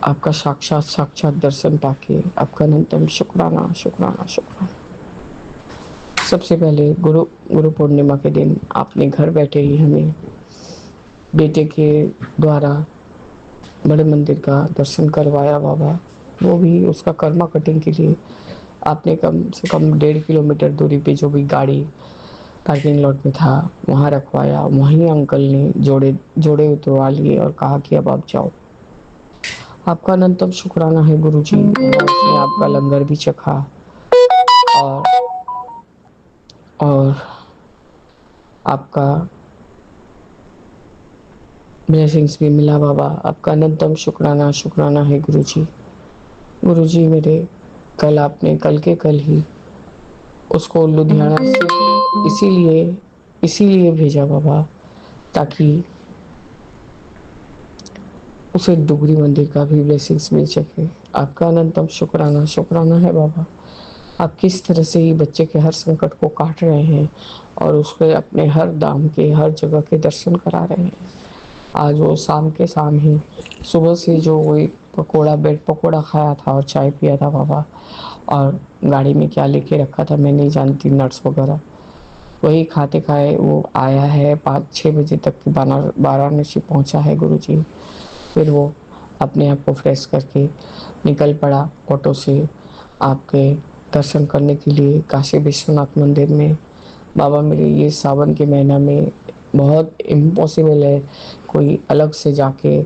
आपका साक्षात साक्षात दर्शन पाके आपका अनंतम शुक्राना शुक्राना शुक्राना। सबसे पहले गुरु गुरु पूर्णिमा के दिन आपने घर बैठे ही हमें बेटे के द्वारा बड़े मंदिर का दर्शन करवाया बाबा, वो भी उसका कर्मा कटिंग के लिए आपने कम से कम 1.5 किलोमीटर दूरी पे जो भी गाड़ी पार्किंग लॉट में था वहाँ रखवाया। वहीं अंकल ने जोड़े जोड़े उतरवा लिए और कहा कि अब आप जाओ। आपका अनंतम शुक्राना है गुरु जी। उसने आपका लंगर भी चखा और और आपका ब्लेसिंग्स भी मिला बाबा। आपका अनंतम शुक्राना शुक्राना है गुरु जी। गुरु जी मेरे, कल के कल ही उसको लुधियाना से इसीलिए भेजा बाबा ताकि उसे डुगरी मंदिर का भी ब्लेसिंग्स मिल सके। आपका अनंतम शुक्राना शुक्राना है बाबा। आप किस तरह से ही बच्चे के हर संकट को काट रहे हैं और उसके अपने हर धाम के हर जगह के दर्शन करा रहे हैं। आज वो शाम के शाम ही सुबह से जो वही ब्रेड पकोड़ा खाया था और चाय पिया था बाबा, और गाड़ी में क्या लेके रखा था मैं नहीं जानती, नट्स वगैरह, वही खाते खाए वो आया है 5-6 बजे तक की वाराणसी पहुंचा है गुरुजी। फिर वो अपने आप को फ्रेश करके निकल पड़ा ऑटो से आपके दर्शन करने के लिए काशी विश्वनाथ मंदिर में। बाबा मेरे, ये सावन के महीना में बहुत इम्पॉसिबल है कोई अलग से जाके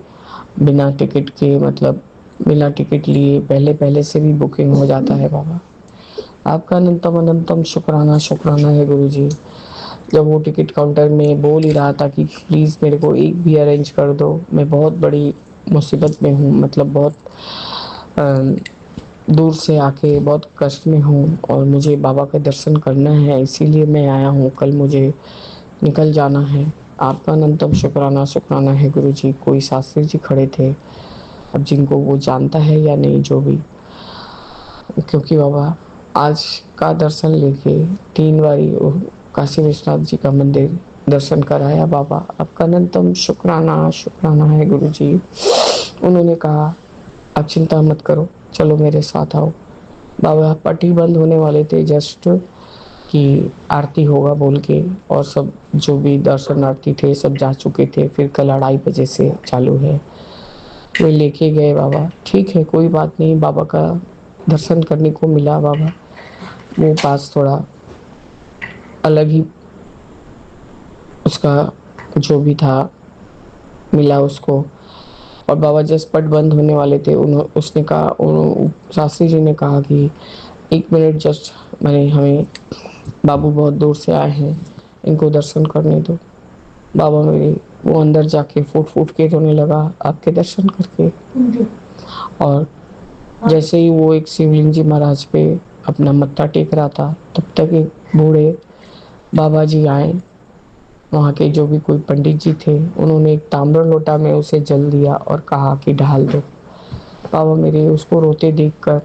बिना टिकट के, मतलब बिना टिकट लिए पहले से भी बुकिंग हो जाता है बाबा। आपका अनंतम अनंतम शुक्राना शुक्राना है गुरुजी। जब वो टिकट काउंटर में बोल ही रहा था कि प्लीज़ मेरे को एक भी अरेंज कर दो, मैं बहुत बड़ी मुसीबत में हूँ, मतलब बहुत दूर से आके बहुत कष्ट में हूँ और मुझे बाबा का दर्शन करना है, इसीलिए मैं आया हूँ, कल मुझे निकल जाना है। आपका अनंतम शुक्राना शुक्राना है गुरुजी। कोई शास्त्री जी खड़े थे, अब जिनको वो जानता है या नहीं जो भी, क्योंकि बाबा आज का दर्शन लेके 3 बारी काशी विश्वनाथ जी का मंदिर दर्शन कराया बाबा। आपका अनंतम शुक्राना शुक्राना है गुरुजी। उन्होंने कहा आप चिंता मत करो, चलो मेरे साथ आओ। बाबा पट्टी बंद होने वाले थे जस्ट कि आरती होगा बोल के, और सब जो भी दर्शनार्थी थे सब जा चुके थे। फिर कल 2:30 बजे से चालू है। वे लेके गए बाबा। ठीक है, कोई बात नहीं, बाबा का दर्शन करने को मिला बाबा। वो पास थोड़ा अलग ही उसका जो भी था मिला उसको, और बाबा जस्ट पट बंद होने वाले थे, उसने कहा, शास्त्री जी ने कहा कि 1 मिनट जस्ट, मैंने हमें बाबू बहुत दूर से आए हैं, इनको दर्शन करने दो। बाबा मेरे, वो अंदर जाके फूट फूट के रोने लगा आपके दर्शन करके। और जैसे ही वो एक शिवलिंग जी महाराज पे अपना मत्था टेक रहा था, तब तक एक बूढ़े बाबा जी आए। वहाँ के जो भी कोई पंडित जी थे, उन्होंने एक ताम्र लोटा में उसे जल दिया और कहा कि ढाल दो। बाबा मेरे, उसको रोते देखकर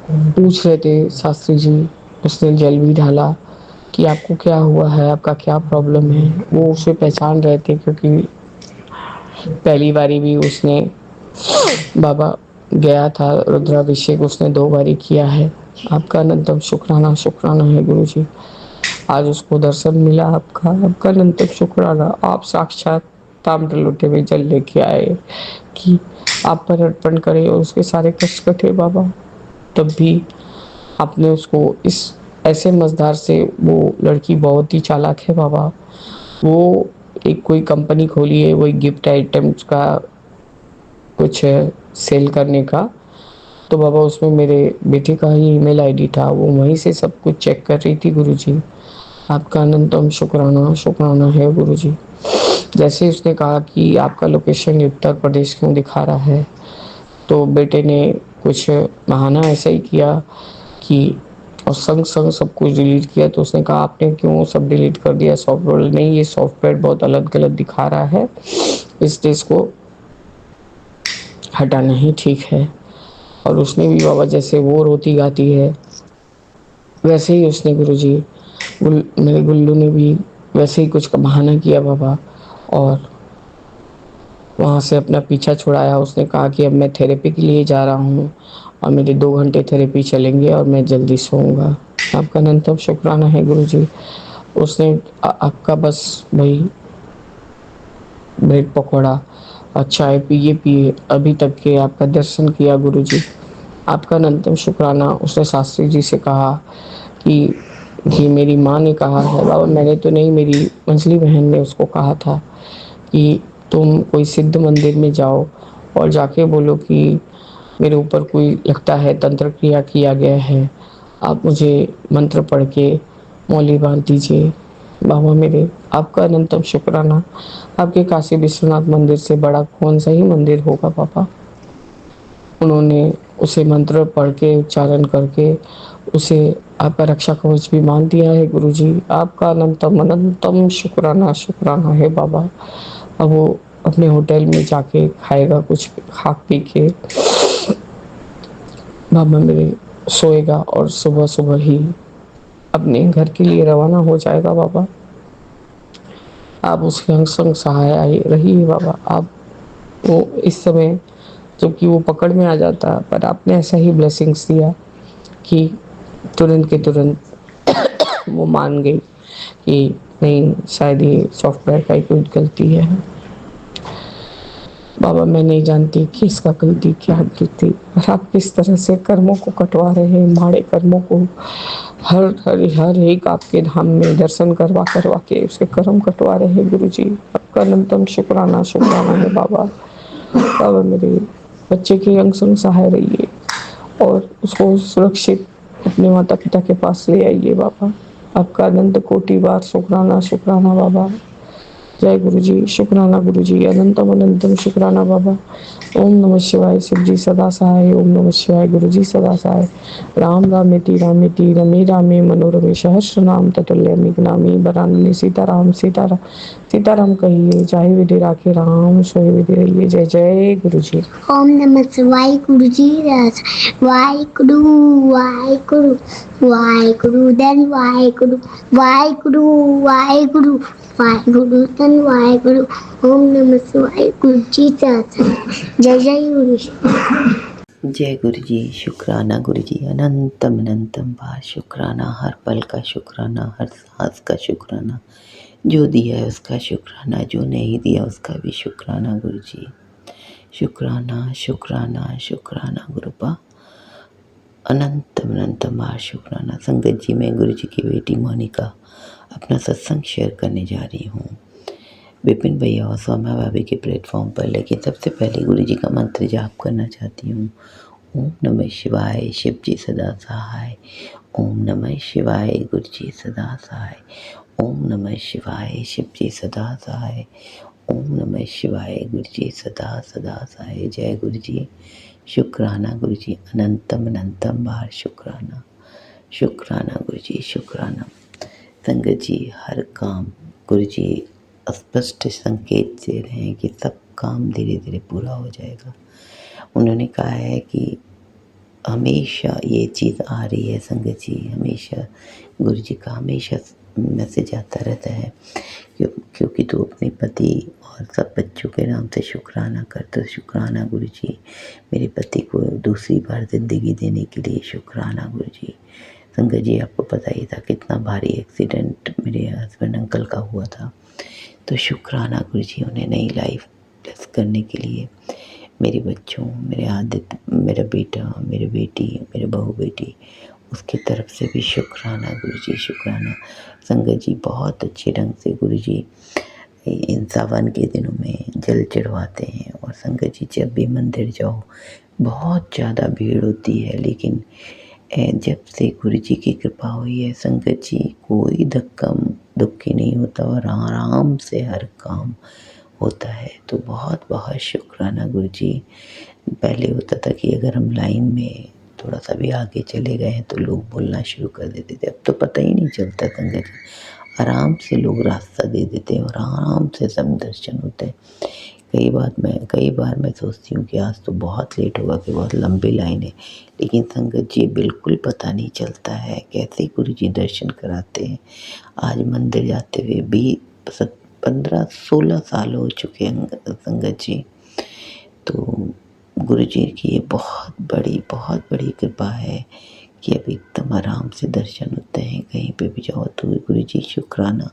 पूछ रहे थे शास्त्री जी, उसने जल भी ढाला कि आपको क्या हुआ है, आपका क्या प्रॉब्लम है। वो उसे पहचान रहे थे क्योंकि पहली बारी भी उसने बाबा गया था रुद्राभिषेक, उसने 2 बारी किया है। आपका अनंतम शुक्राना शुक्राना है गुरुजी। आज उसको दर्शन मिला आपका अनंतम शुक्राना। आप साक्षात ताम्र लोटे में जल लेके आए कि आप पर अर्पण करें और उसके सारे कष्ट कटे बाबा। तब भी आपने उसको इस ऐसे मझधार से, वो लड़की बहुत ही चालाक है बाबा। वो एक कोई कंपनी खोली है, वही गिफ्ट आइटम्स का कुछ सेल करने का। तो बाबा उसमें मेरे बेटे का ही ईमेल आईडी था, वो वहीं से सब कुछ चेक कर रही थी गुरुजी। आपका अनंतम शुक्राना शुक्राना है गुरुजी। जैसे उसने कहा कि आपका लोकेशन उत्तर प्रदेश क्यों दिखा रहा है, तो बेटे ने कुछ बहाना ऐसा ही किया कि और संग संग सब कुछ डिलीट किया। तो उसने कहा आपने क्यों सब डिलीट कर दिया सॉफ्टवेयर? नहीं, ये सॉफ्टवेयर बहुत अलग गलत दिखा रहा है, इस देश को हटाना ही ठीक है। और उसने भी बाबा जैसे वो रोती गाती है वैसे ही उसने गुरुजी मेरे गुल्लू ने भी वैसे ही कुछ का बहाना किया बाबा, और वहाँ से अपना पीछा छुड़ाया। उसने कहा कि अब मैं थेरेपी के लिए जा रहा हूँ और मेरे 2 घंटे थेरेपी चलेंगे और मैं जल्दी सोऊंगा। आपका अनंतम शुक्राना है गुरुजी। उसने आपका बस भाई ब्रेड पकौड़ा और चाय पिए अभी तक के आपका दर्शन किया गुरुजी। आपका अनंतम शुक्राना। उसने शास्त्री जी से कहा कि मेरी माँ ने कहा है बाबा, मैंने तो नहीं, मेरी मंझली बहन ने उसको कहा था कि तुम कोई सिद्ध मंदिर में जाओ और जाके बोलो कि मेरे ऊपर कोई लगता है तंत्र क्रिया किया गया है, आप मुझे मंत्र पढ़ के मौली बांध दीजिए। बाबा मेरे, आपका अनंतम शुक्राना। आपके काशी विश्वनाथ मंदिर से बड़ा कौन सा ही मंदिर होगा बाबा। उन्होंने उसे मंत्र पढ़ के उच्चारण करके उसे आपका रक्षा कवच भी मान दिया है गुरुजी। आपका अनंतम अनंतम शुक्राना शुक्राना है बाबा। अब वो अपने होटल में जाके खाएगा, कुछ खा पी के बाबा मेरे सोएगा और सुबह सुबह ही अपने घर के लिए रवाना हो जाएगा बाबा। आप उसके अंग संग सहाय रहिए बाबा। आप वो इस समय जबकि वो पकड़ में आ जाता, पर आपने ऐसा ही ब्लेसिंग्स दिया कि तुरंत के तुरंत वो मान गई कि नहीं, शायद ये सॉफ्टवेयर का ही कोई गलती है। बाबा मैं नहीं जानती कि इसका गलती क्या थी, पर आप किस तरह से कर्मों को कटवा रहे हैं, माड़े कर्मों को हर एक आपके धाम में दर्शन करवा करवा के उसके कर्म कटवा रहे हैं गुरुजी। आपका अनंतम शुक्राना शुक्राना है बाबा। बाबा मेरे बच्चे के अंग संग सहाय रहिए और उसको सुरक्षित अपने माता पिता के पास ले आइए बाबा। आपका अनंत कोटि बार शुक्राना शुक्राना बाबा। जय गुरुजी, शुक्राना गुरुजी, अनंतम अनंतम शुक्राना बाबा। ओम नमः शिवाय, शिव जी सदा सहाय। ओम नमः शिवाय, गुरुजी सदा सहाय। राम रामेति रामेति रमे रामे मनोरमे सहस्र नाम ततुल्यमि गुणामि बरानने सीताराम सीताराम सीताराम कहिए, जाहि विधि राखे राम सोई विधि रहिए। जय जय गुरुजी।
ओम नमः शिवाय गुरुजी राज वाहिगुरु वाहिगुरु वाहिगुरु धन वाहिगुरु वाहिगुरु वाहिगुरु वाहिगुरु धन वाहिगुरु। ओम नमः शिवाय गुरुजी राज। जय जय गुरु।
जय गुरु जी। शुक्राना गुरु जी, अनंतम अनंतम बार शुक्राना। हर पल का शुक्राना, हर सांस का शुक्राना। जो दिया है उसका शुक्राना, जो नहीं दिया उसका भी शुक्राना गुरु जी। शुक्राना शुक्राना शुक्राना गुरुपा, अनंतम अनंतम बार शुक्राना। संगत जी, मैं गुरु जी की बेटी मोनिका अपना सत्संग शेयर करने जा रही हूँ विपिन भैया और सौम्या भाभी के प्लेटफॉर्म पर। लेकिन सबसे पहले गुरु जी का मंत्र जाप करना चाहती हूँ। ओम नमः शिवाय, शिव जी सदा सहाय। ओम नमः शिवाय, गुरु जी सदा सहाय। ओम नमः शिवाय, शिव जी सदा सहाय। ओम नमः शिवाय, गुरु जी सदा सदा सहाय। जय गुरु जी। शुक्राना गुरु जी, अनंतम अनंतम बार शुक्राना। शुक्राना गुरु जी, शुक्राना। संगत जी, हर काम गुरु जी स्पष्ट संकेत दे रहे हैं कि सब काम धीरे धीरे पूरा हो जाएगा। उन्होंने कहा है कि हमेशा ये चीज़ आ रही है संगत जी, हमेशा गुरु जी का हमेशा मैसेज आता रहता है क्योंकि तू अपने पति और सब बच्चों के नाम से शुक्राना कर। तो शुक्राना गुरु जी, मेरे पति को दूसरी बार ज़िंदगी देने के लिए शुक्राना गुरु जी। संगत जी, आपको पता ही था कितना भारी एक्सीडेंट मेरे हस्बैंड अंकल का हुआ था। तो शुक्राना गुरुजी उन्हें नई लाइफ ब्लेस करने के लिए, मेरे बच्चों, मेरे आदित्य, मेरा बेटा, मेरी बेटी, मेरे बहू बेटी, उसकी तरफ से भी शुक्राना गुरुजी, शुक्राना। संगत जी बहुत अच्छे ढंग से गुरुजी इन सावन के दिनों में जल चढ़वाते हैं। और संगत जी जब भी मंदिर जाओ बहुत ज़्यादा भीड़ होती है, लेकिन जब से गुरु जी की कृपा हुई है संगत जी, कोई धक्का धुक्की नहीं होता और आराम से हर काम होता है। तो बहुत बहुत शुक्राना गुरु जी। पहले होता था कि अगर हम लाइन में थोड़ा सा भी आगे चले गए तो लोग बोलना शुरू कर देते थे, अब तो पता ही नहीं चलता संगत जी, आराम से लोग रास्ता दे देते हैं और आराम से सब दर्शन होते हैं। कई बार मैं सोचती हूँ कि आज तो बहुत लेट होगा, कि बहुत लंबी लाइन है, लेकिन संगत जी बिल्कुल पता नहीं चलता है कैसे गुरु जी दर्शन कराते हैं। आज मंदिर जाते हुए भी 15-16 साल हो चुके हैं संगत जी। तो गुरु जी की ये बहुत बड़ी कृपा है कि अब एकदम आराम से दर्शन होते हैं। कहीं पे भी जाओ तो गुरु जी शुक्राना,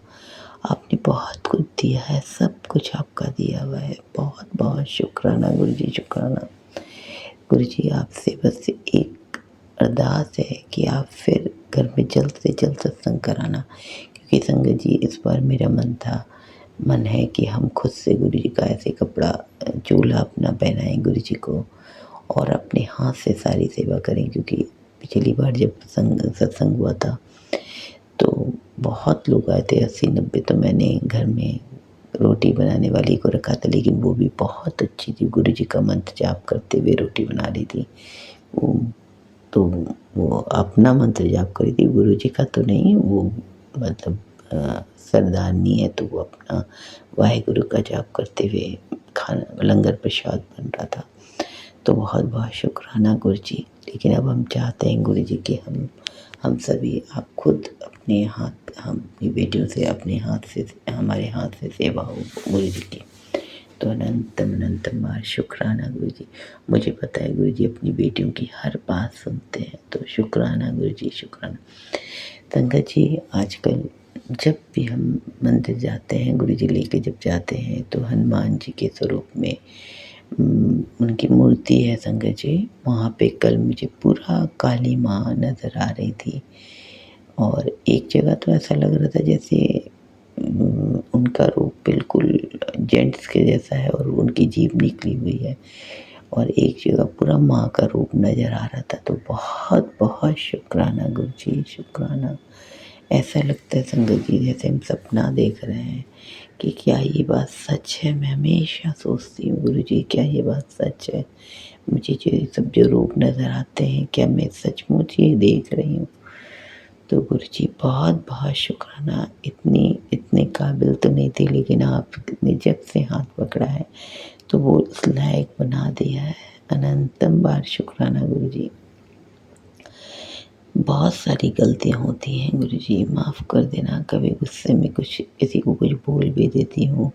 आपने बहुत कुछ दिया है, सब कुछ आपका दिया हुआ है। बहुत बहुत शुक्राना गुरु जी, शुक्राना। गुरु जी आपसे बस एक अरदास है कि आप फिर घर में जल्द से जल्द सत्संग कराना, क्योंकि संगत जी इस बार मेरा मन है कि हम खुद से गुरु जी का ऐसे कपड़ा चोला अपना पहनाएं गुरु जी को और अपने हाथ से सारी सेवा करें। क्योंकि पिछली बार जब सत्संग हुआ था तो बहुत लोग आए थे, 80-90, तो मैंने घर में रोटी बनाने वाली को रखा था, लेकिन वो भी बहुत अच्छी थी, गुरु जी का मंत्र जाप करते हुए रोटी बना रही थी। तो वो अपना मंत्र जाप करी थी, गुरु जी का तो नहीं, वो मतलब सरदारनी है तो वो अपना वाहेगुरु का जाप करते हुए खाना लंगर प्रसाद बन रहा था। तो बहुत बहुत शुक्राना गुरु जी। लेकिन अब हम चाहते हैं गुरु जी कि हम सभी, आप खुद अपने हाथ, हम अपनी बेटियों से अपने हाथ से, हमारे हाथ से सेवा हो गुरु जी की। तो अनंतम बार शुक्राना गुरु जी। मुझे पता है गुरु जी अपनी बेटियों की हर बात सुनते हैं, तो शुक्राना गुरु जी, शुक्राना। संगत जी आजकल जब भी हम मंदिर जाते हैं, गुरु जी लेके जब जाते हैं तो हनुमान जी के स्वरूप में उनकी मूर्ति है संगत जी। वहाँ पे कल मुझे पूरा काली माँ नज़र आ रही थी और एक जगह तो ऐसा लग रहा था जैसे उनका रूप बिल्कुल जेंट्स के जैसा है और उनकी जीभ निकली हुई है, और एक जगह पूरा माँ का रूप नज़र आ रहा था। तो बहुत बहुत शुक्राना गुरु जी, शुक्राना। ऐसा लगता है संगत जी जैसे हम सपना देख रहे हैं कि क्या ये बात सच है। मैं हमेशा सोचती हूँ गुरु जी क्या ये बात सच है, मुझे जो रूप नज़र आते हैं क्या मैं सचमुच ये देख रही हूँ। तो गुरु जी बहुत बहुत शुक्राना। इतने काबिल तो नहीं थी, लेकिन आपने जब से हाथ पकड़ा है तो वो उस लायक बना दिया है। अनंतम बार शुक्राना गुरु जी। बहुत सारी गलतियाँ होती हैं गुरु जी, माफ़ कर देना। कभी गुस्से में किसी को कुछ बोल भी देती हूँ,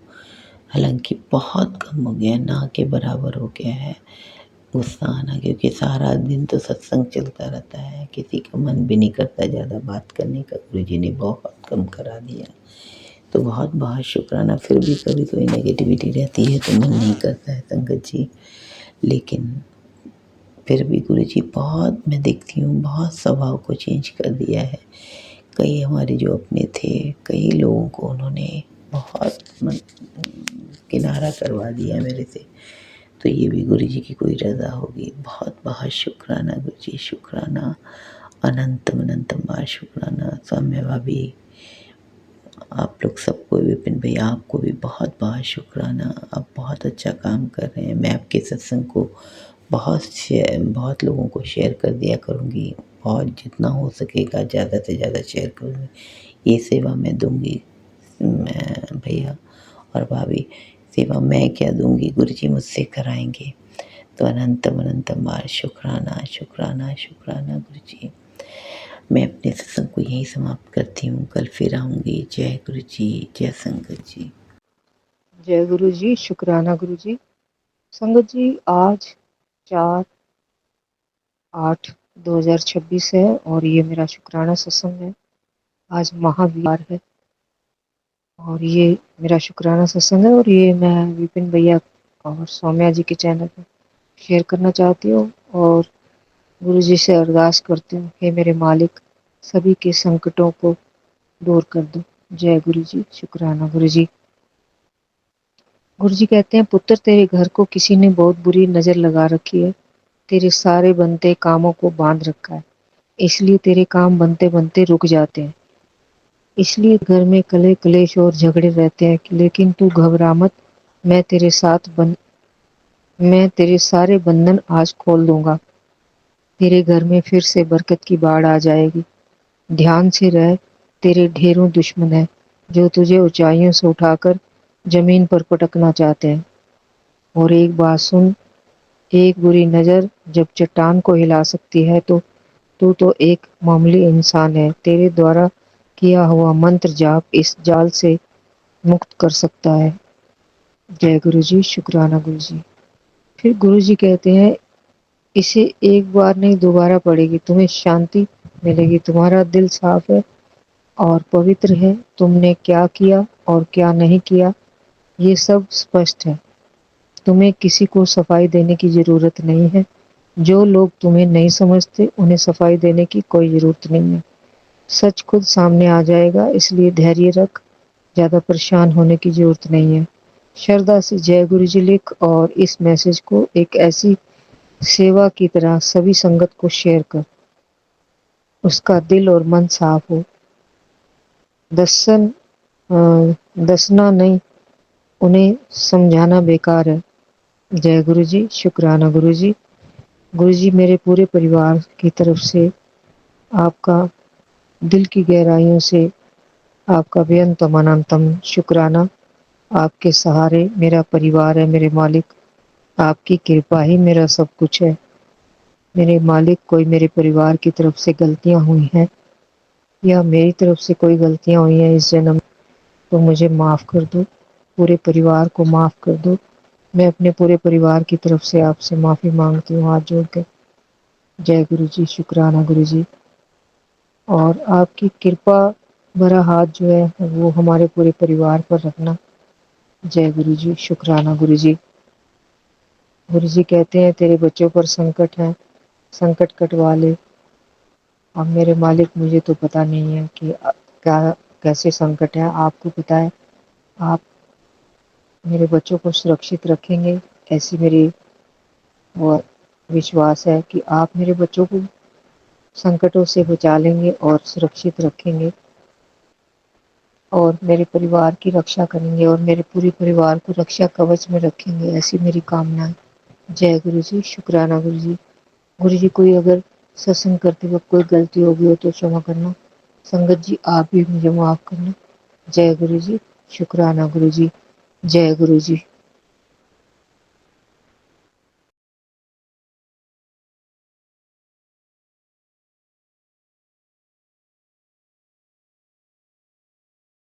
हालांकि बहुत कम हो गया, ना के बराबर हो गया है गुस्सा आना, क्योंकि सारा दिन तो सत्संग चलता रहता है, किसी का मन भी नहीं करता ज़्यादा बात करने का। गुरु जी ने बहुत कम करा दिया, तो बहुत बहुत शुक्राना। फिर भी कभी कोई नेगेटिविटी रहती है तो मन नहीं करता है संगत जी, लेकिन फिर भी गुरु जी बहुत, मैं देखती हूँ बहुत स्वभाव को चेंज कर दिया है। कई हमारे जो अपने थे, कई लोगों को उन्होंने बहुत किनारा करवा दिया मेरे से। तो ये भी गुरु जी की कोई रज़ा होगी। बहुत बहुत शुक्राना गुरु जी, शुक्राना। अनंतम बार शुक्राना। सौम्या भाभी, आप लोग सबको, विपिन भैया आपको भी बहुत बहुत शुक्राना। आप बहुत अच्छा काम कर रहे हैं। मैं आपके सत्संग को बहुत लोगों को शेयर कर दिया करूँगी, और जितना हो सकेगा ज़्यादा से ज़्यादा शेयर करूँगी। ये सेवा मैं दूँगी, मैं भैया और भाभी, सेवा मैं क्या दूँगी, गुरु जी मुझसे कराएंगे। तो अनंतम बार शुक्राना शुक्राना शुक्राना गुरु जी। मैं अपने सत्संग को यहीं समाप्त करती हूँ, कल फिर आऊँगी। जय गुरु जी, जय संगत जी।
जय गुरु जी, शुक्राना गुरु जी। संगत जी आज 4/8/2026 है और ये मेरा शुक्राना सत्संग है। आज महावीर है और ये मेरा शुक्राना सत्संग है और ये मैं विपिन भैया और सौम्या जी के चैनल पर शेयर करना चाहती हूँ और गुरु जी से अरदास करती हूँ, हे मेरे मालिक सभी के संकटों को दूर कर दो। जय गुरु जी। शुक्राना गुरु जी। गुरु जी कहते हैं, पुत्र तेरे घर को किसी ने बहुत बुरी नज़र लगा रखी है, तेरे सारे बनते कामों को बांध रखा है, इसलिए तेरे काम बनते बनते रुक जाते हैं, इसलिए घर में कले कलेश और झगड़े रहते हैं। लेकिन तू घबरा मत, मैं तेरे साथ मैं तेरे सारे बंधन आज खोल दूंगा, तेरे घर में फिर से बरकत की बाढ़ आ जाएगी। ध्यान से रह, तेरे ढेरों दुश्मन हैं जो तुझे ऊंचाइयों से उठाकर जमीन पर पटकना चाहते हैं। और एक बात सुन, एक बुरी नज़र जब चट्टान को हिला सकती है तो तू तो एक मामूली इंसान है, तेरे द्वारा किया हुआ मंत्र जाप इस जाल से मुक्त कर सकता है। जय गुरु जी। शुक्राना गुरु जी। फिर गुरु जी कहते हैं, इसे एक बार नहीं दोबारा पढ़ेगी, तुम्हें शांति मिलेगी, तुम्हारा दिल साफ है और पवित्र है, तुमने क्या किया और क्या नहीं किया ये सब स्पष्ट है, तुम्हें किसी को सफाई देने की ज़रूरत नहीं है, जो लोग तुम्हें नहीं समझते उन्हें सफाई देने की कोई ज़रूरत नहीं है, सच खुद सामने आ जाएगा, इसलिए धैर्य रख, ज़्यादा परेशान होने की ज़रूरत नहीं है। श्रद्धा से जय गुरु जी लिख और इस मैसेज को एक ऐसी सेवा की तरह सभी संगत को शेयर कर, उसका दिल और मन साफ हो। दसना नहीं, उन्हें समझाना बेकार है। जय गुरु जी। शुक्राना गुरु जी। गुरु जी, मेरे पूरे परिवार की तरफ से आपका दिल की गहराइयों से आपका बेअंतम अनंतम शुक्राना। आपके सहारे मेरा परिवार है मेरे मालिक, आपकी कृपा ही मेरा सब कुछ है मेरे मालिक। कोई मेरे परिवार की तरफ से गलतियां हुई हैं या मेरी तरफ से कोई गलतियां हुई हैं इस जन्म, तो मुझे माफ़ कर दो, पूरे परिवार को माफ़ कर दो। मैं अपने पूरे परिवार की तरफ से आपसे माफ़ी मांगती हूँ हाथ जोड़ के। जय गुरु जी। शुक्राना गुरु जी। और आपकी कृपा भरा हाथ जो है वो हमारे पूरे परिवार पर रखना। जय गुरु जी। शुक्राना गुरु जी। गुरु जी कहते हैं, तेरे बच्चों पर संकट है, संकट कटवा ले। अब मेरे मालिक मुझे तो पता नहीं है कि क्या कैसे संकट है, आपको पता है। आप मेरे बच्चों को सुरक्षित रखेंगे, ऐसी मेरी वो विश्वास है कि आप मेरे बच्चों को संकटों से बचा लेंगे और सुरक्षित रखेंगे और मेरे परिवार की रक्षा करेंगे और मेरे पूरे परिवार को रक्षा कवच में रखेंगे, ऐसी मेरी कामना है। जय गुरु जी। शुक्राना गुरु जी। गुरु जी, कोई अगर सत्संग करते वक्त कोई गलती हो गई हो तो क्षमा करना। संगत जी, आप भी मुझे माफ़ करना। जय गुरु जी। शुक्राना गुरु जी। जय गुरु जी।